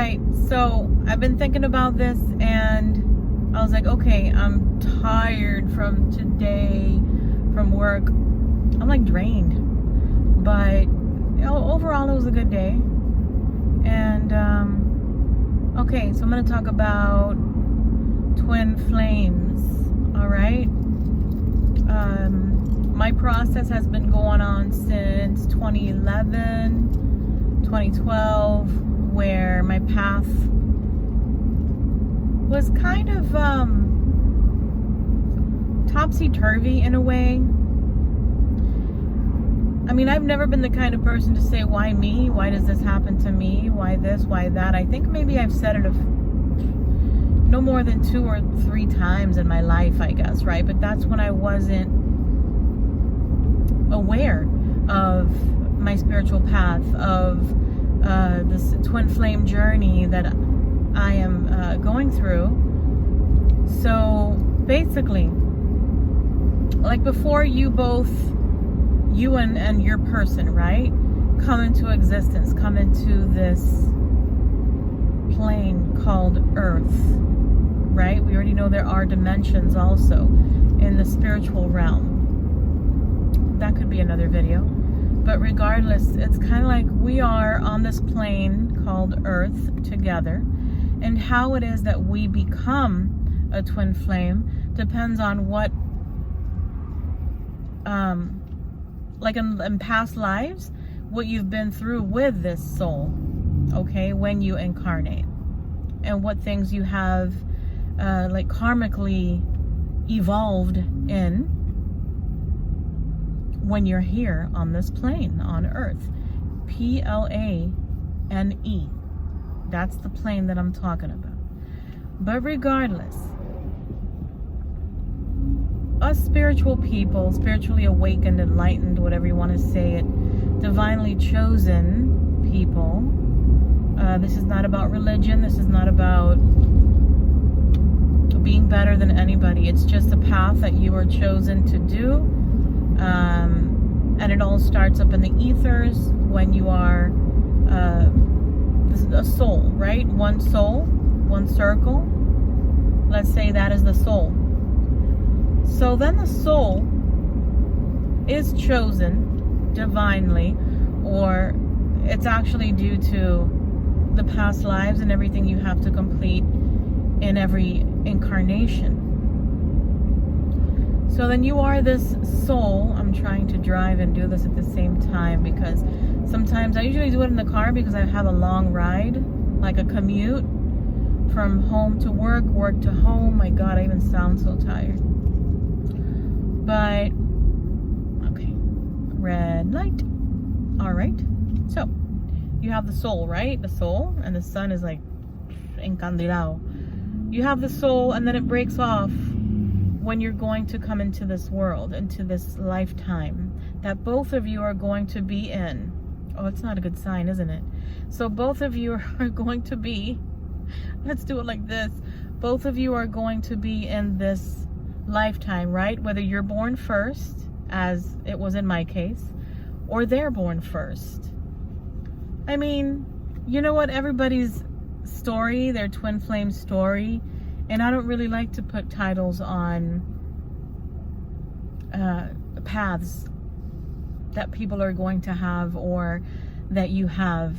right, so I've been thinking about this, and I was like, okay, I'm tired from today, from work. I'm like drained, but you know, overall it was a good day. And okay, so I'm gonna talk about twin flames. All right. My process has been going on since 2011, 2012, where my path was kind of topsy-turvy in a way. I mean, I've never been the kind of person to say, why me? Why does this happen to me? Why this? Why that? I think maybe I've said it no more than 2 or 3 times in my life, I guess, right? But that's when I wasn't aware of my spiritual path, of this twin flame journey that I am going through. So basically, like before you and your person, right, come into existence, come into this plane called Earth, right? We already know there are dimensions also in the spiritual realm. That could be another video. But regardless, it's kind of like we are on this plane called Earth together. And how it is that we become a twin flame depends on what, like in past lives, what you've been through with this soul, okay, when you incarnate. And what things you have, like karmically evolved in when you're here on this plane on Earth. Plane. That's the plane that I'm talking about. But regardless, us spiritual people, spiritually awakened, enlightened, whatever you want to say it, divinely chosen people, this is not about religion. This is not about being better than anybody. It's just a path that you are chosen to do. And it all starts up in the ethers when you are a soul, right? One soul, one circle. Let's say that is the soul. So then the soul is chosen divinely, or it's actually due to the past lives and everything you have to complete in every incarnation. So then you are this soul. I'm trying to drive and do this at the same time because sometimes I usually do it in the car because I have a long ride, like a commute from home to work, work to home. My God, I even sound so tired. But, okay, red light. All right. So you have the soul, right? The soul, and the sun is like encandilado. You have the soul, and then it breaks off when you're going to come into this world, into this lifetime that both of you are going to be in. Oh, it's not a good sign, isn't it? So both of you are going to be, let's do it like this. Both of you are going to be in this lifetime, right? Whether you're born first, as it was in my case, or they're born first. I mean, you know what? Everybody's story, their twin flame story, and I don't really like to put titles on paths that people are going to have or that you have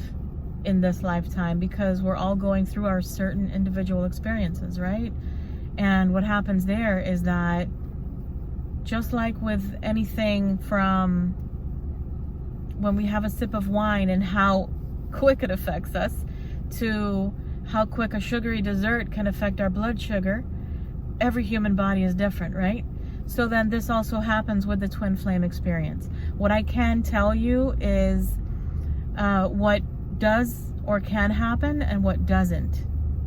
in this lifetime, because we're all going through our certain individual experiences, right? And what happens there is that, just like with anything, from when we have a sip of wine and how quick it affects us, to how quick a sugary dessert can affect our blood sugar, every human body is different, right? So then this also happens with the twin flame experience. What I can tell you is what does or can happen and what doesn't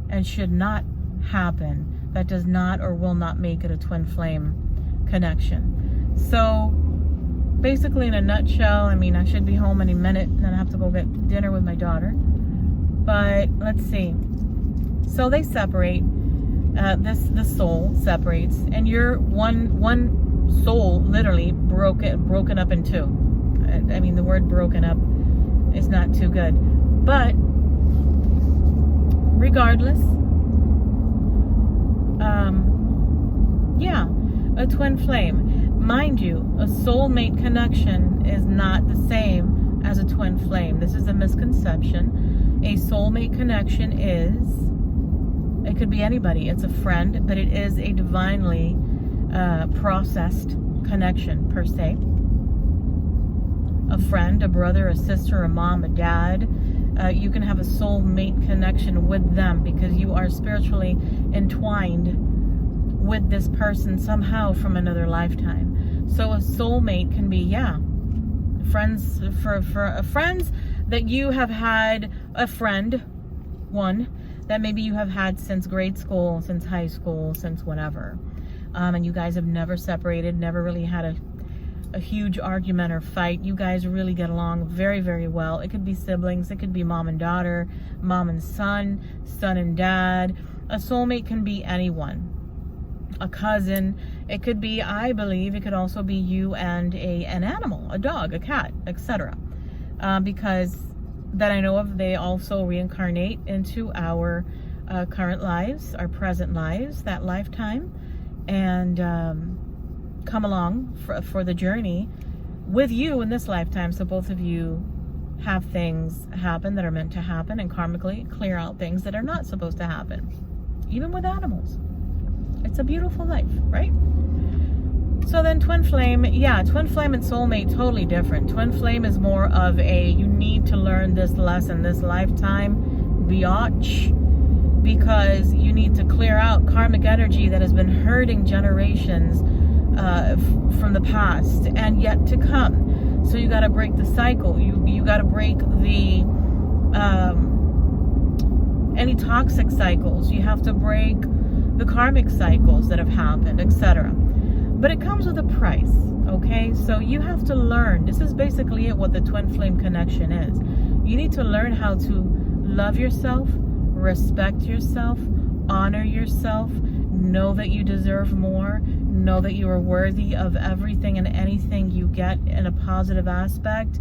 and should not happen. That does not or will not make it a twin flame connection. So basically, in a nutshell, I mean, I should be home any minute and then I have to go get dinner with my daughter. But let's see. So they separate. The soul separates, and you're one soul, literally broken up in two. I mean, the word broken up is not too good, but regardless, yeah, a twin flame. Mind you, a soulmate connection is not the same as a twin flame. This is a misconception. A soulmate connection it could be anybody. It's a friend, but it is a divinely processed connection per se. A friend, a brother, a sister, a mom, a dad. You can have a soulmate connection with them because you are spiritually entwined with this person somehow from another lifetime. So a soulmate can be, friends friends that you have had, a friend, one that maybe you have had since grade school, since high school, since whatever. And you guys have never separated, never really had a huge argument or fight. You guys really get along very, very well. It could be siblings, it could be mom and daughter, mom and son, son and dad. A soulmate can be anyone. A cousin. It could be, I believe, it could also be you and an animal, a dog, a cat, etc. Because that I know of, they also reincarnate into our current lives, our present lives, that lifetime, and come along for the journey with you in this lifetime. So both of you have things happen that are meant to happen and karmically clear out things that are not supposed to happen. Even with animals. It's a beautiful life, right? So then twin flame, twin flame and soulmate, totally different. Twin flame is more of you need to learn this lesson this lifetime, biatch, because you need to clear out karmic energy that has been hurting generations from the past and yet to come. So you got to break the cycle. You got to break the any toxic cycles. You have to break the karmic cycles that have happened, etc. But it comes with a price, okay? So you have to learn. This is basically what the twin flame connection is. You need to learn how to love yourself, respect yourself, honor yourself, know that you deserve more, know that you are worthy of everything and anything you get in a positive aspect.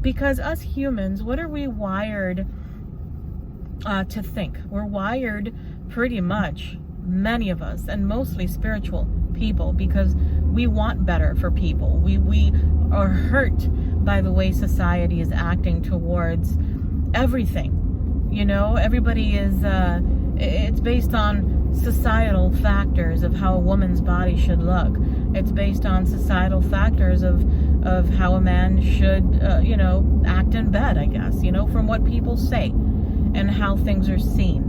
Because us humans, what are we wired to think? We're wired pretty much, many of us, and mostly spiritual people, because we want better for people. We are hurt by the way society is acting towards everything. You know, everybody is, it's based on societal factors of how a woman's body should look. It's based on societal factors of how a man should, act in bed, I guess, from what people say and how things are seen.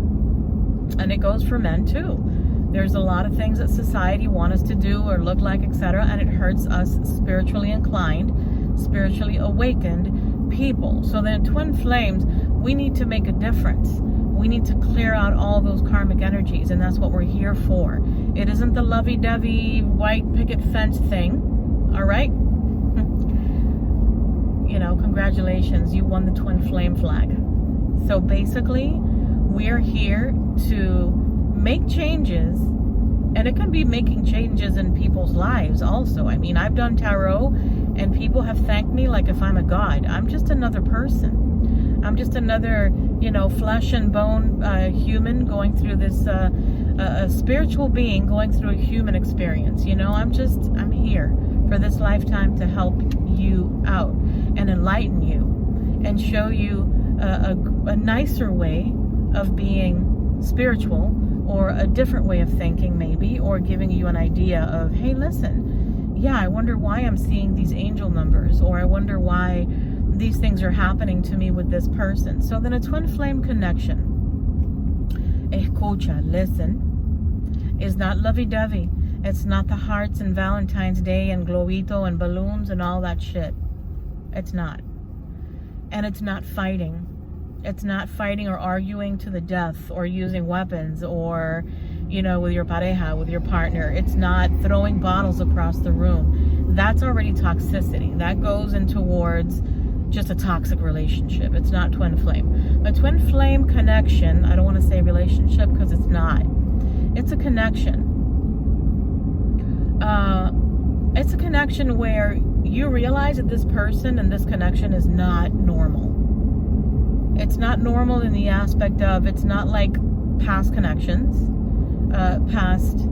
And it goes for men too. There's a lot of things that society wants us to do or look like, etc., and it hurts us spiritually inclined, spiritually awakened people. So then twin flames, we need to make a difference. We need to clear out all those karmic energies, and that's what we're here for. It isn't the lovey-dovey white picket fence thing, all right? Congratulations, you won the twin flame flag. So basically, we're here to make changes, and it can be making changes in people's lives also. I mean, I've done tarot, and people have thanked me like if I'm a god. I'm just another person. I'm just another, flesh and bone human going through this, a spiritual being going through a human experience. I'm here for this lifetime to help you out and enlighten you and show you a nicer way of being spiritual, or a different way of thinking maybe, or giving you an idea of, hey, listen, I wonder why I'm seeing these angel numbers, or I wonder why these things are happening to me with this person. So then a twin flame connection, escucha, listen, is not lovey-dovey. It's not the hearts and Valentine's Day and globito and balloons and all that shit. It's not. And it's not fighting. It's not fighting or arguing to the death or using weapons or, with your pareja, with your partner. It's not throwing bottles across the room. That's already toxicity. That goes in towards just a toxic relationship. It's not twin flame. A twin flame connection, I don't want to say relationship because it's not. It's a connection. It's a connection where you realize that this person and this connection is not normal. It's not normal in the aspect of, it's not like past connections, past,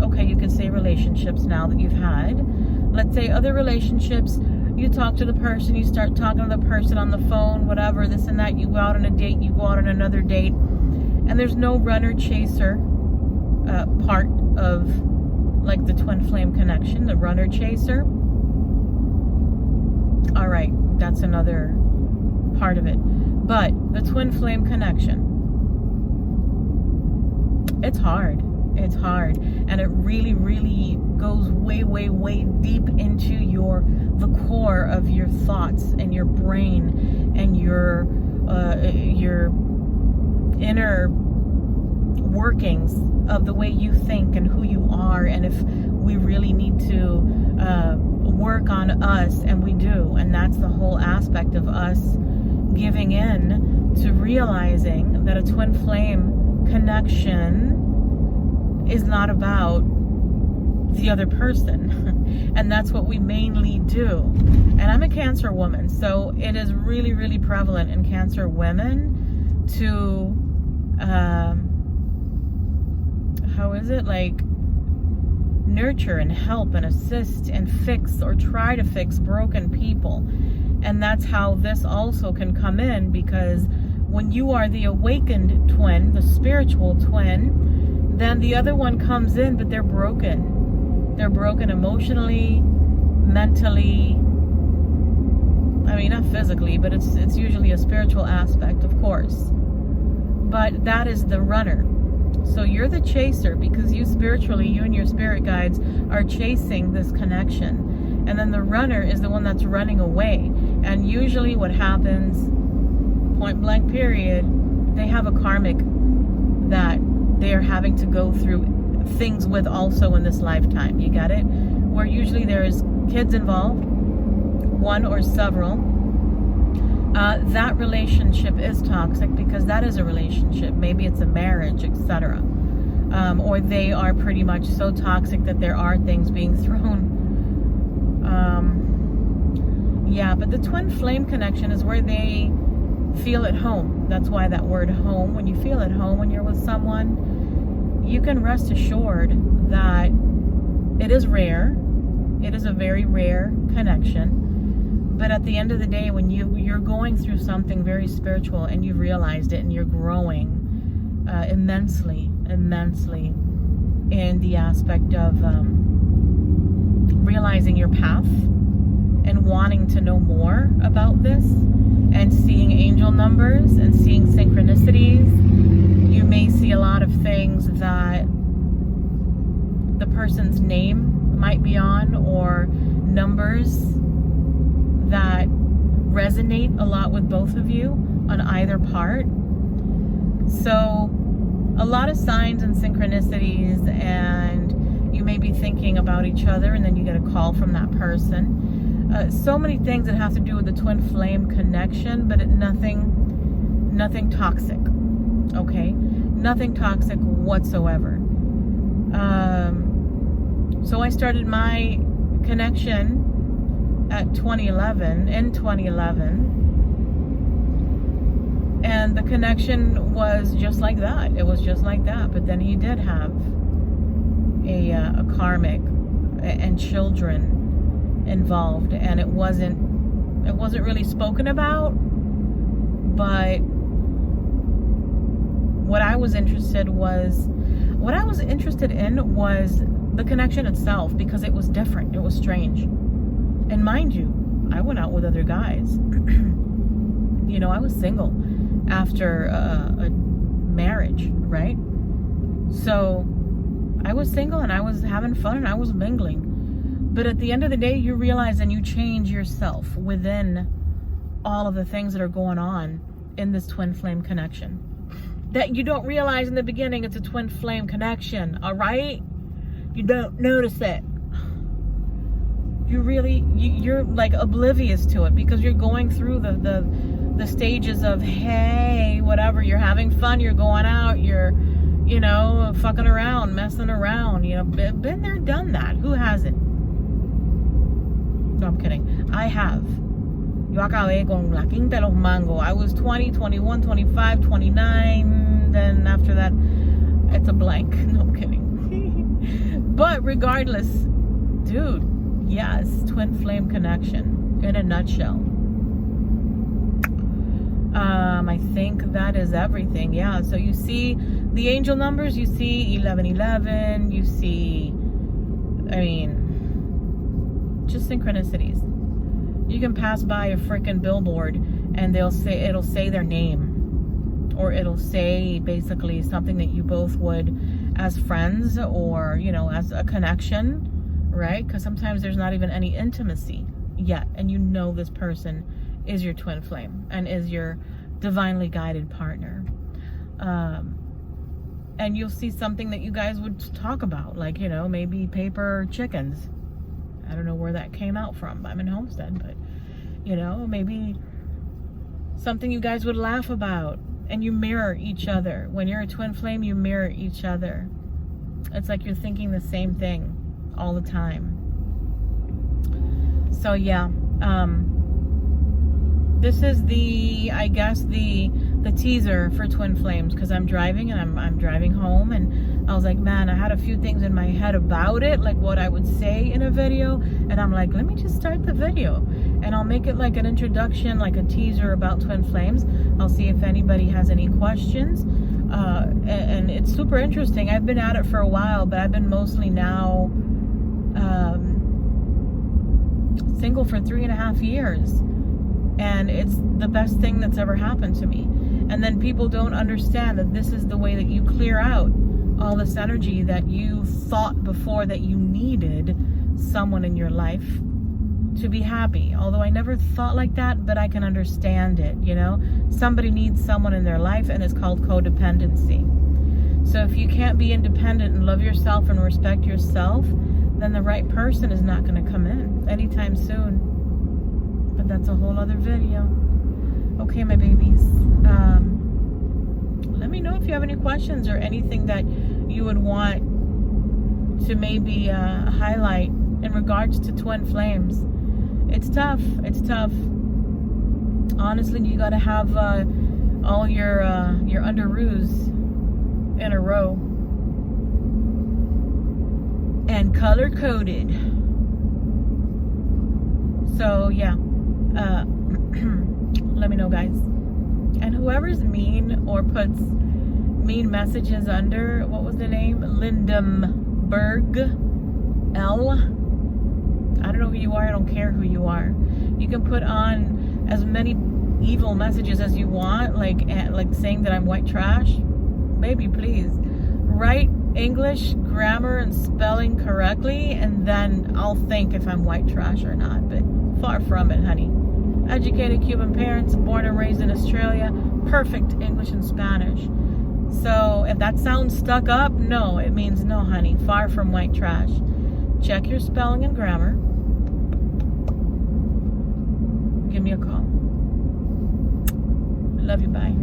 okay, you could say relationships now that you've had. Let's say other relationships, you talk to the person, you start talking to the person on the phone, whatever, this and that, you go out on a date, you go out on another date, and there's no runner chaser part of like the twin flame connection, the runner chaser. All right, that's another part of it. But the twin flame connection, it's hard. It's hard, and it really, really goes way, way, way deep into the core of your thoughts and your brain and your inner workings of the way you think and who you are, and if we really need to work on us, and we do, and that's the whole aspect of us giving in to realizing that a twin flame connection is not about the other person. And that's what we mainly do. And I'm a Cancer woman, so it is really, really prevalent in Cancer women to nurture and help and assist and fix or try to fix broken people. And that's how this also can come in, because when you are the awakened twin, the spiritual twin, then the other one comes in, but they're broken. They're broken emotionally, mentally. I mean, not physically, but it's usually a spiritual aspect, of course. But that is the runner. So you're the chaser, because you spiritually, you and your spirit guides are chasing this connection. And then the runner is the one that's running away. And usually what happens, point blank period, they have a karmic that they are having to go through things with also in this lifetime. You got it? Where usually there's kids involved, one or several. That relationship is toxic, because that is a relationship. Maybe it's a marriage, etc. Or they are pretty much so toxic that there are things being thrown. Yeah, but the twin flame connection is where they feel at home. That's why that word home, when you feel at home when you're with someone, you can rest assured that it is rare. It is a very rare connection. But at the end of the day, when you're going through something very spiritual and you've realized it and you're growing immensely in the aspect of realizing your path and wanting to know more about this, and seeing angel numbers and seeing synchronicities, you may see a lot of things that the person's name might be on, or numbers that resonate a lot with both of you on either part. So a lot of signs and synchronicities, and you may be thinking about each other, and then you get a call from that person. So many things that have to do with the twin flame connection, but nothing toxic. Okay, nothing toxic whatsoever. So I started my connection in 2011, and the connection was just like that. It was just like that. But then he did have a karmic and children involved, and it wasn't really spoken about. But what I was interested in was the connection itself, because it was different, it was strange. And mind you, I went out with other guys. You know, I was single after a marriage, right? So I was single and I was having fun and I was mingling. But at the end of the day, you realize and you change yourself within all of the things that are going on in this twin flame connection. That you don't realize in the beginning it's a twin flame connection, all right? You don't notice it. You're like oblivious to it, because you're going through the stages of, hey, whatever, you're having fun, you're going out, you're, you know, fucking around, messing around, you know, been there, done that. Who hasn't? No, I'm kidding. I have. Yo acabé con la quinta de los mangos. I was 20, 21, 25, 29. Then after that, it's a blank. No, I'm kidding. But regardless, dude, yes, twin flame connection in a nutshell. I think that is everything. Yeah, so you see the angel numbers, you see 1111, you see, I mean, just synchronicities. You can pass by a freaking billboard and it'll say their name, or it'll say basically something that you both would, as friends, or, you know, as a connection, right? Because sometimes there's not even any intimacy yet, and you know this person is your twin flame and is your divinely guided partner. And you'll see something that you guys would talk about, like, you know, maybe paper chickens. I don't know where that came out from. I'm in Homestead, but, you know, maybe something you guys would laugh about, and you mirror each other. When you're a twin flame, you mirror each other. It's like you're thinking the same thing all the time. So yeah, this is the, I guess, the teaser for twin flames, because I'm driving and I'm driving home, and I was like, man, I had a few things in my head about it, like what I would say in a video, and I'm like, let me just start the video and I'll make it like an introduction, like a teaser about twin flames. I'll see if anybody has any questions, and it's super interesting. I've been at it for a while, but I've been mostly now single for 3.5 years, and it's the best thing that's ever happened to me. And then people don't understand that this is the way that you clear out all this energy that you thought before that you needed someone in your life to be happy. Although I never thought like that, but I can understand it, you know? Somebody needs someone in their life, and it's called codependency. So if you can't be independent and love yourself and respect yourself, then the right person is not going to come in anytime soon. But that's a whole other video. Okay, my babies. Let me know if you have any questions or anything that you would want to maybe highlight in regards to twin flames. It's tough. It's tough. Honestly, you got to have all your underoos in a row and color coded. So yeah, let me know, guys. And whoever's mean or puts mean messages under, what was the name? Lindenberg L. I don't know who you are. I don't care who you are. You can put on as many evil messages as you want, like saying that I'm white trash. Baby, please write English grammar and spelling correctly, and then I'll think if I'm white trash or not. But far from it, honey. Educated Cuban parents, born and raised in Australia, perfect English and Spanish. So if that sounds stuck up, no, it means no, honey. Far from white trash. Check your spelling and grammar. Give me a call. Love you, bye.